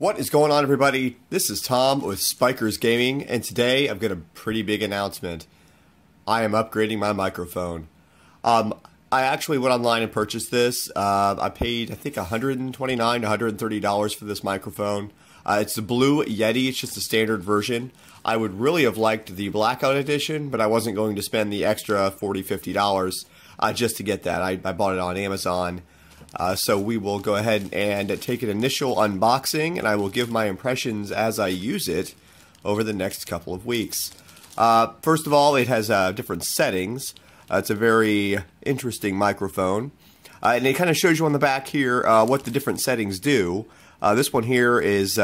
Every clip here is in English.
What is going on, everybody? This is Tom with SpykerZ Gaming, and today I've got a pretty big announcement. I am upgrading my microphone. I actually went online and purchased this. I paid, I think, $129 to $130 for this microphone. It's the Blue Yeti. It's just a standard version. I would really have liked the Blackout Edition, but I wasn't going to spend the extra $40, $50 just to get that. I bought it on Amazon. So we will go ahead and take an initial unboxing, and I will give my impressions as I use it over the next couple of weeks. First of all, it has different settings. It's a very interesting microphone. And it kind of shows you on the back here what the different settings do. This one here is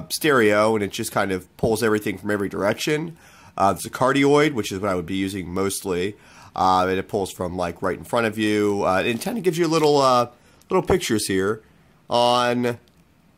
stereo, and it just kind of pulls everything from every direction. There's a cardioid, which is what I would be using mostly. And it pulls from like right in front of you. It kind of gives you a little pictures here on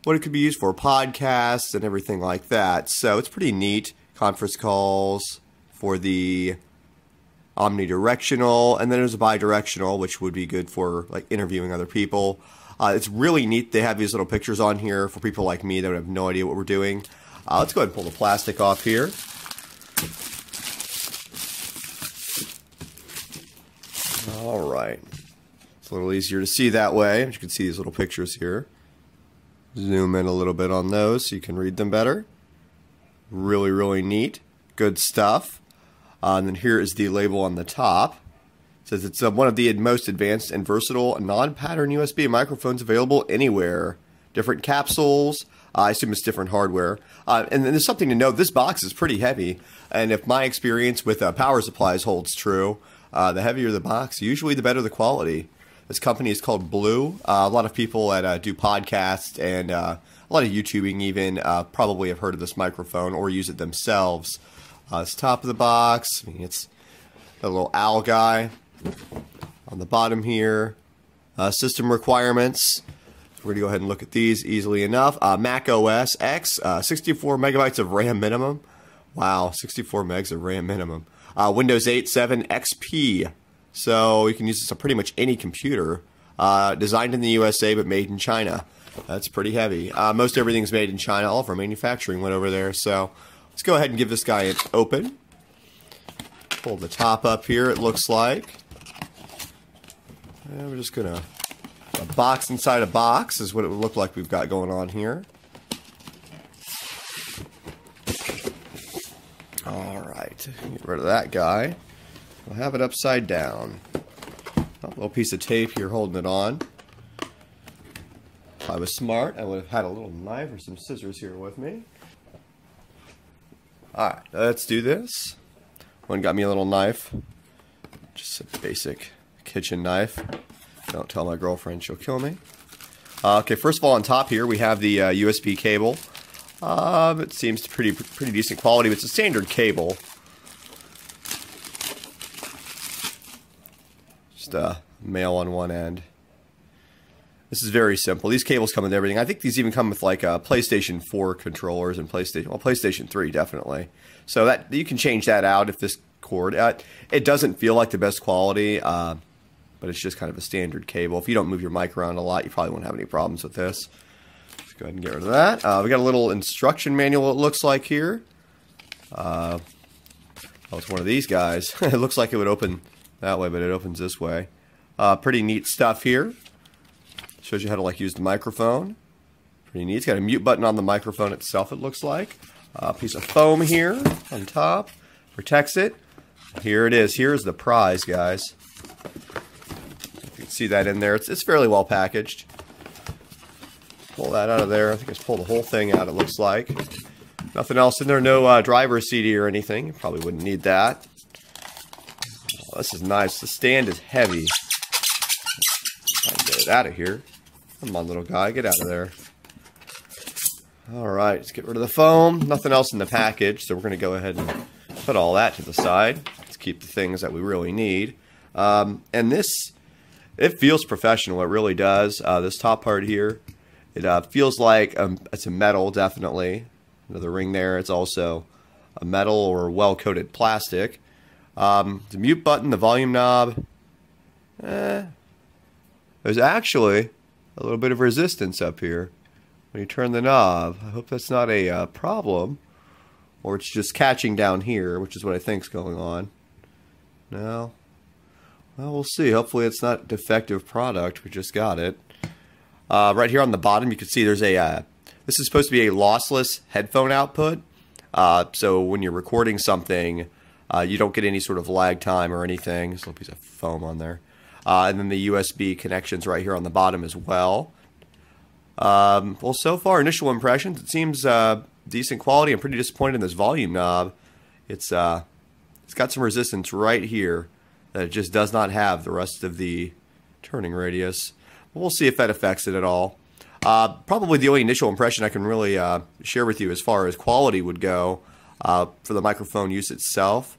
what it could be used for, podcasts and everything like that. So it's pretty neat. Conference calls for the omnidirectional, and then there's a bidirectional, which would be good for like interviewing other people. It's really neat. They have these little pictures on here for people like me that would have no idea what we're doing. Let's go ahead and pull the plastic off here. All right. A little easier to see that way. You can see these little pictures here. Zoom in a little bit on those so you can read them better. Really, really neat. Good stuff. And then here is the label on the top. It says it's one of the most advanced and versatile non-pattern USB microphones available anywhere. Different capsules. I assume it's different hardware. And then there's something to note. This box is pretty heavy. And if my experience with power supplies holds true, the heavier the box, usually the better the quality. This company is called Blue. A lot of people that do podcasts and a lot of YouTubing even probably have heard of this microphone or use it themselves. It's top of the box. I mean, it's a little owl guy on the bottom here. System requirements. We're going to go ahead and look at these easily enough. Mac OS X, 64 megabytes of RAM minimum. Wow, 64 megs of RAM minimum. Windows 8, 7, XP. So you can use this on pretty much any computer. Designed in the USA but made in China. That's pretty heavy. Most everything's made in China. All of our manufacturing went over there. So let's go ahead and give this guy an open. Pull the top up here, it looks like. And we're just going to... A box inside a box is what it would look like we've got going on here. Alright, get rid of that guy. We'll have it upside down. A little piece of tape here holding it on. If I was smart, I would have had a little knife or some scissors here with me. Alright, let's do this. One got me a little knife. Just a basic kitchen knife. Don't tell my girlfriend, she'll kill me. Okay, first of all, on top here we have the USB cable. It seems pretty decent quality, but it's a standard cable. Just a male on one end. This is very simple. These cables come with everything. I think these even come with like PlayStation 4 controllers and PlayStation 3 definitely. So that you can change that out if this cord. It doesn't feel like the best quality, but it's just kind of a standard cable. If you don't move your mic around a lot, you probably won't have any problems with this. Let's go ahead and get rid of that. We got a little instruction manual. It looks like here. Oh, it's one of these guys. It looks like it would open that way, but it opens this way. Pretty neat stuff here. Shows you how to like use the microphone. Pretty neat. It's got a mute button on the microphone itself, it looks like. A piece of foam here on top. Protects it. Here it is. Here's the prize, guys. You can see that in there. It's fairly well packaged. Pull that out of there. I think it's pulled the whole thing out, it looks like. Nothing else in there. No driver's CD or anything. You probably wouldn't need that. Oh, this is nice. The stand is heavy. Try to get it out of here. Come on, little guy. Get out of there. Alright, let's get rid of the foam. Nothing else in the package, so we're going to go ahead and put all that to the side. Let's keep the things that we really need. And this, it feels professional. It really does. This top part here, it feels like it's a metal, definitely. Another ring there. It's also a metal or well-coated plastic. The mute button, the volume knob. There's actually a little bit of resistance up here. when you turn the knob. I hope that's not a problem, or it's just catching down here, which is what I think is going on. No. Well, we'll see. Hopefully it's not defective product. We just got it. Right here on the bottom, you can see there's a, this is supposed to be a lossless headphone output. So when you're recording something, you don't get any sort of lag time or anything. There's a little piece of foam on there. And then the USB connections right here on the bottom as well. Well, so far, initial impressions, it seems decent quality. I'm pretty disappointed in this volume knob. It's got some resistance right here that it just does not have the rest of the turning radius. We'll see if that affects it at all. Probably the only initial impression I can really share with you as far as quality would go for the microphone use itself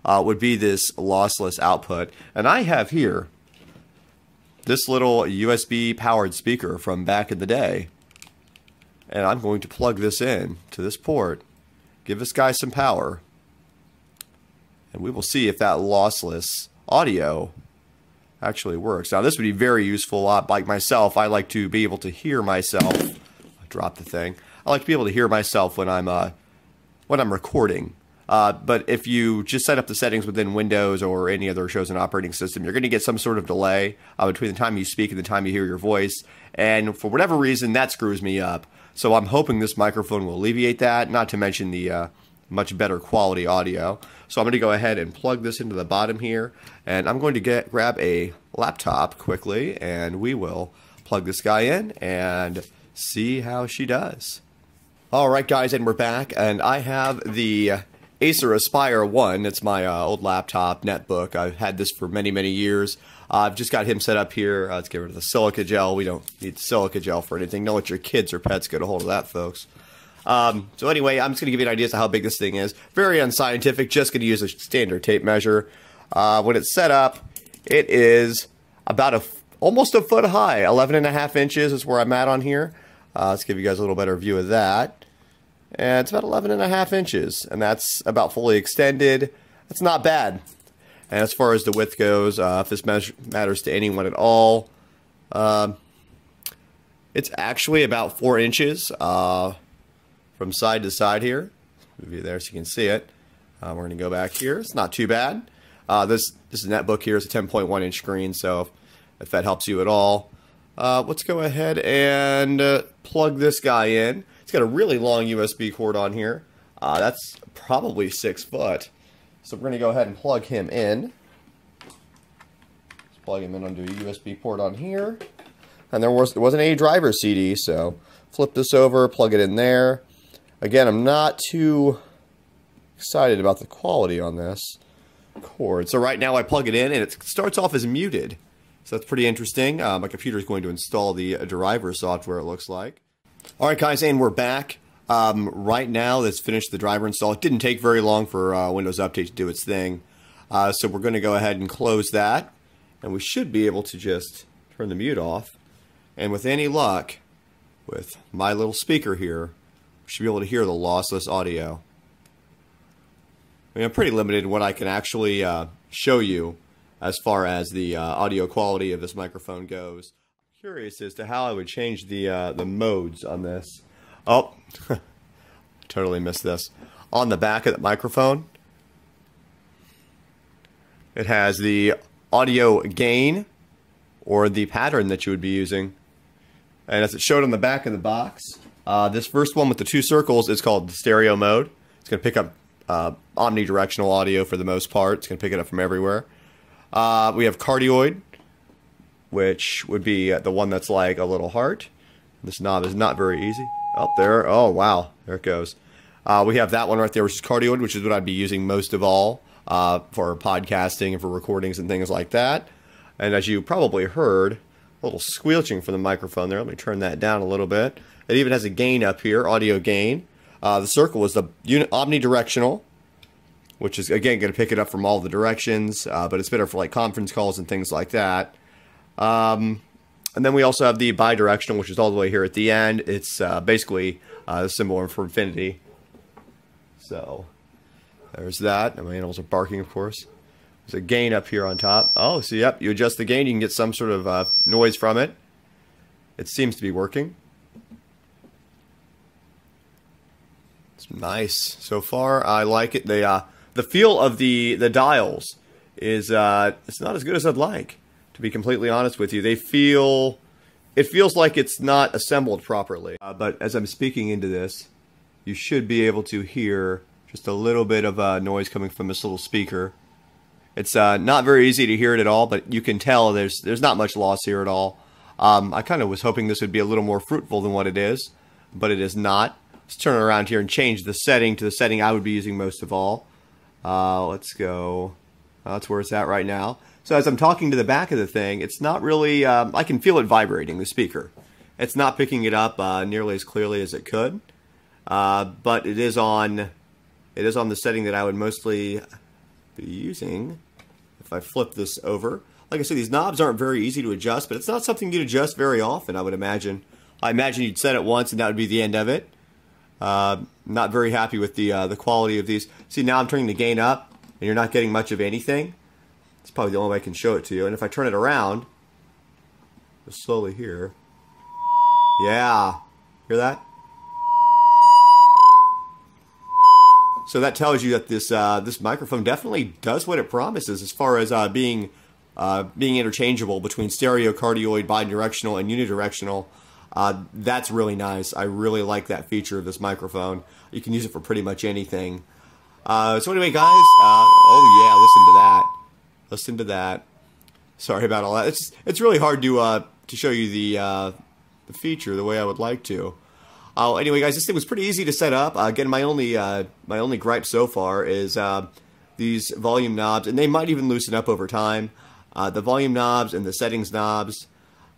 would be this lossless output. And I have here this little USB powered speaker from back in the day. And I'm going to plug this in to this port, give this guy some power, and we will see if that lossless audio actually works. Now this would be very useful. Like myself, I like to be able to hear myself. I dropped the thing. I like to be able to hear myself when I'm recording. But if you just set up the settings within Windows or any other chosen operating system, you're going to get some sort of delay between the time you speak and the time you hear your voice. And for whatever reason, that screws me up. So I'm hoping this microphone will alleviate that, not to mention the much better quality audio. So I'm going to go ahead and plug this into the bottom here, and I'm going to grab a laptop quickly, and we will plug this guy in and see how she does. Alright guys, and we're back, and I have the Acer Aspire 1. It's my old laptop netbook. I've had this for many, many years. I've just got him set up here. Let's get rid of the silica gel. We don't need silica gel for anything. Don't let your kids or pets get a hold of that, folks. So anyway, I'm just going to give you an idea as to how big this thing is. Very unscientific, just going to use a standard tape measure. When it's set up, it is about almost a foot high. 11.5 inches is where I'm at on here. Let's give you guys a little better view of that. And it's about 11.5 inches, and that's about fully extended. That's not bad. And as far as the width goes, if this matters to anyone at all, it's actually about 4 inches from side to side here. Move you there so you can see it. We're going to go back here. It's not too bad. This netbook here is a 10.1 inch screen, so if that helps you at all. Let's go ahead and plug this guy in. It's got a really long USB cord on here. That's probably 6 foot. So we're going to go ahead and plug him in. Let's plug him in onto a USB port on here. And there wasn't any driver CD, so flip this over, plug it in there. Again, I'm not too excited about the quality on this cord. So right now I plug it in, and it starts off as muted. So that's pretty interesting. My computer is going to install the driver software, it looks like. Alright guys, and we're back. Right now, let's finish the driver install. It didn't take very long for Windows Update to do its thing. So we're going to go ahead and close that. And we should be able to just turn the mute off. And with any luck, with my little speaker here, we should be able to hear the lossless audio. I mean, I'm pretty limited in what I can actually show you as far as the audio quality of this microphone goes. Curious as to how I would change the modes on this. Oh, totally missed this. On the back of the microphone, it has the audio gain, or the pattern that you would be using. And as it showed on the back of the box, this first one with the 2 circles is called the stereo mode. It's going to pick up omnidirectional audio for the most part. It's going to pick it up from everywhere. We have cardioid, which would be the one that's like a little heart. This knob is not very easy. Up there. Oh, wow. There it goes. We have that one right there, which is cardioid, which is what I'd be using most of all for podcasting and for recordings and things like that. And as you probably heard, a little squelching from the microphone there. Let me turn that down a little bit. It even has a gain up here, audio gain. The circle is the omnidirectional, which is, again, going to pick it up from all the directions, but it's better for like conference calls and things like that. And then we also have the bidirectional, which is all the way here at the end. It's basically the symbol for infinity. So there's that. My animals are barking, of course. There's a gain up here on top. Oh, so yep, you adjust the gain, you can get some sort of noise from it. It seems to be working. It's nice. So far, I like it. The feel of the dials is it's not as good as I'd like, to be completely honest with you. It feels like it's not assembled properly. But as I'm speaking into this, you should be able to hear just a little bit of noise coming from this little speaker. It's not very easy to hear it at all, but you can tell there's not much loss here at all. I kind of was hoping this would be a little more fruitful than what it is, but it is not. Let's turn it around here and change the setting to the setting I would be using most of all. Let's go. That's where it's at right now. So as I'm talking to the back of the thing, it's not really, I can feel it vibrating, the speaker. It's not picking it up nearly as clearly as it could, but it is on the setting that I would mostly be using. If I flip this over, like I said, these knobs aren't very easy to adjust, but it's not something you'd adjust very often, I would imagine. I imagine you'd set it once and that would be the end of it. Not very happy with the quality of these. See, now I'm turning the gain up, and you're not getting much of anything. It's probably the only way I can show it to you. And if I turn it around, just slowly here. Yeah, hear that? So that tells you that this microphone definitely does what it promises as far as being interchangeable between stereo, cardioid, bidirectional, and unidirectional. That's really nice. I really like that feature of this microphone. You can use it for pretty much anything. So anyway, guys, oh yeah, listen to that. Listen to that. Sorry about all that. It's really hard to show you the feature the way I would like to. Anyway, guys, this thing was pretty easy to set up. Again, my only gripe so far is these volume knobs, and they might even loosen up over time. The volume knobs and the settings knobs,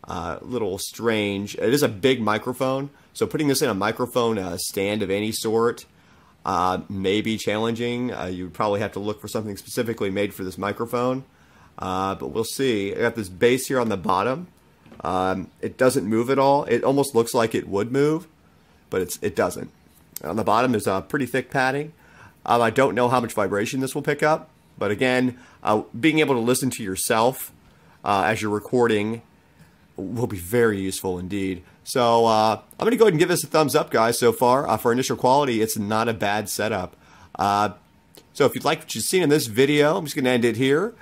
a little strange. It is a big microphone, so putting this in a microphone stand of any sort may be challenging. You would probably have to look for something specifically made for this microphone, but we'll see. I got this bass here on the bottom. It doesn't move at all. It almost looks like it would move, but it doesn't. On the bottom there's a pretty thick padding. I don't know how much vibration this will pick up, but again, being able to listen to yourself as you're recording will be very useful indeed. So I'm going to go ahead and give this a thumbs up, guys. So far, for initial quality, it's not a bad setup. So if you'd like what you've seen in this video, I'm just going to end it here.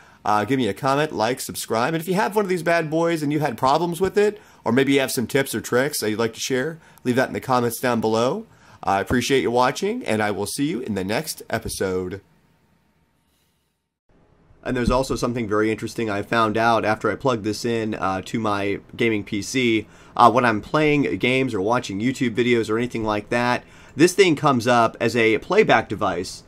Give me a comment, like, subscribe, and if you have one of these bad boys and you had problems with it, or maybe you have some tips or tricks that you'd like to share, leave that in the comments down below. I appreciate you watching, and I will see you in the next episode. And there's also something very interesting I found out after I plugged this in to my gaming PC. When I'm playing games or watching YouTube videos or anything like that, this thing comes up as a playback device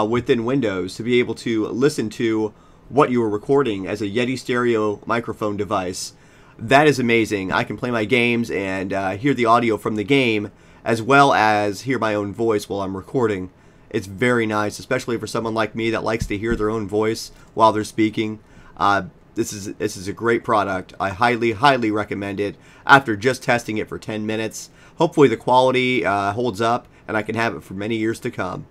within Windows to be able to listen to what you were recording as a Yeti stereo microphone device. That is amazing. I can play my games and hear the audio from the game as well as hear my own voice while I'm recording. It's very nice, especially for someone like me that likes to hear their own voice while they're speaking. This is a great product. I highly recommend it after just testing it for 10 minutes. Hopefully the quality holds up and I can have it for many years to come.